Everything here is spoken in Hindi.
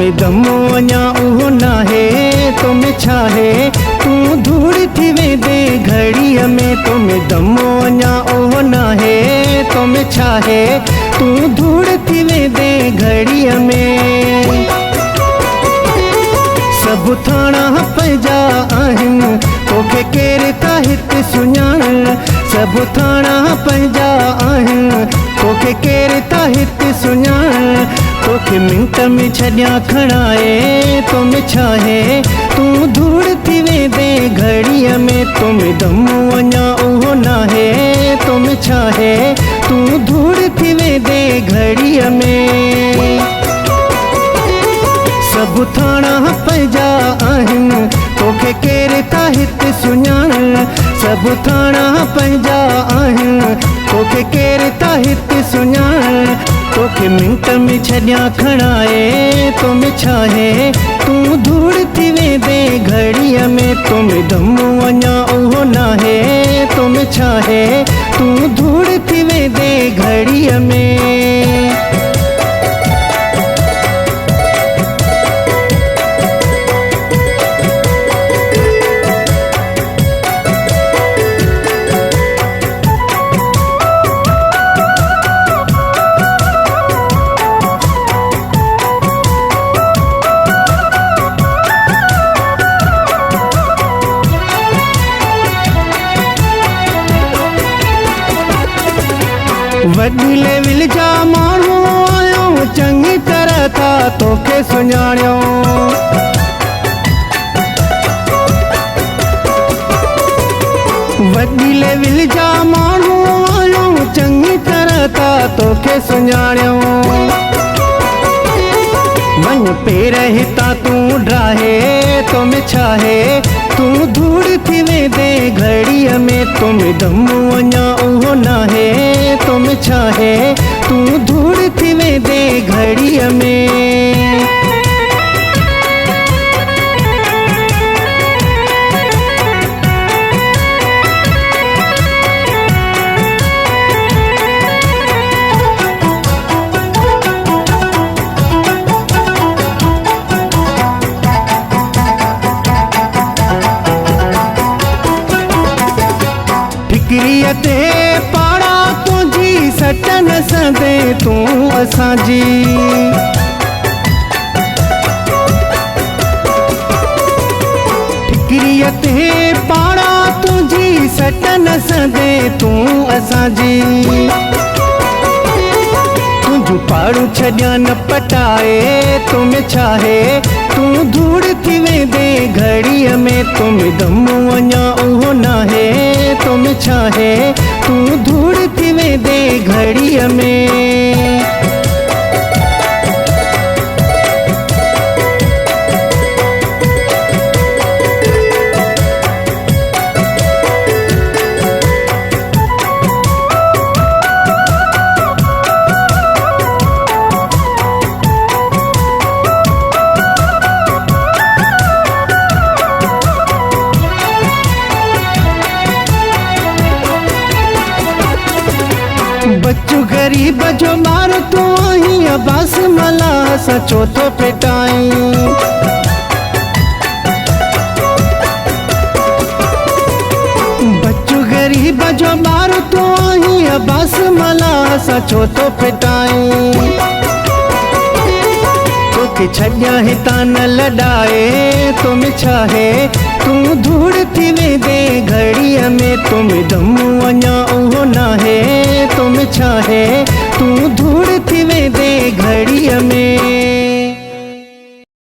तुम्हें दमो अञा उहो नाहे तुम्हें छाहे तू धूड़ थी वेंदे घड़ीअ में तुम्हें दमो अञा उहो नाहे तुम्हें छाहे तू धूड़ थी वेंदे घड़ीअ में सब थाणा पंहिंजा आहिनि तोखे केरु था हिते सुञाण सब थाणा पंहिंजा आहिनि तोखे केरु था हिते सुञाण तोखे मिंट में छॾियां खणाए तुम छाहे तू धूड़ थी वेंदे घड़ीअ में तुम दमो अञा उहो नाहे तुम छाहे तू धूड़ थी वेंदे घड़ीअ में सब थाणा पंहिंजा आहिनि तोखे केरु था हिते सुञाण सब थाणा पंहिंजा आहिनि तोखे केरु था हिते सुञाण तोखे मिंट में छॾियां खणाए तुम छाहे तू धूड़ थी वेंदे घड़ीअ में तुम दमो अञा उहो नाहे तुम छाहे तू धूड़ थी वेंदे घड़ीअ में वॾी लेवल जा माण्हू आयो चङी तरह था तोखे सुञाणियो वॾी लेवल जा माण्हू आयो चङी तरह था तोखे सुञाणियो वञ पेर हितां तूं ड्राहे तुम छाहे तू धूड़ थी वेंदे घड़ीअ में तुम दमो अञा उहो नाहे तुम छाहे तू धूड़ थी वेंदे घड़ीअ में ठिकरीअ ते पाड़ा तुंहिंजी सट न सदे तूं असांजी ठिकरीअ ते पाड़ा तुंहिंजी सट न सदे तूं असांजी तुंहिंजूं पाड़ू छॾियां न पटाए तुम छाहे तू धूड़ थी वेंदे घड़ीअ में तुम दमो अञा उहो नाहे तुम छाहे तू धूड़ थी वेंदे घड़ीअ में बच्चू गरीब जो मार तू आहीं अब्बास मला सचो तो पिटाई बच्चू गरीब जो मार तू आहीं अब्बास मला सचो तो पिटाई तोखे छॾियां हितां न लॾाए तुम छाहे तू धूड़ थी वेंदे घड़ीअ में तुम दमो अञा उहो नाहे तुम छाहे तू धूड़ थी वेंदे घड़ीअ में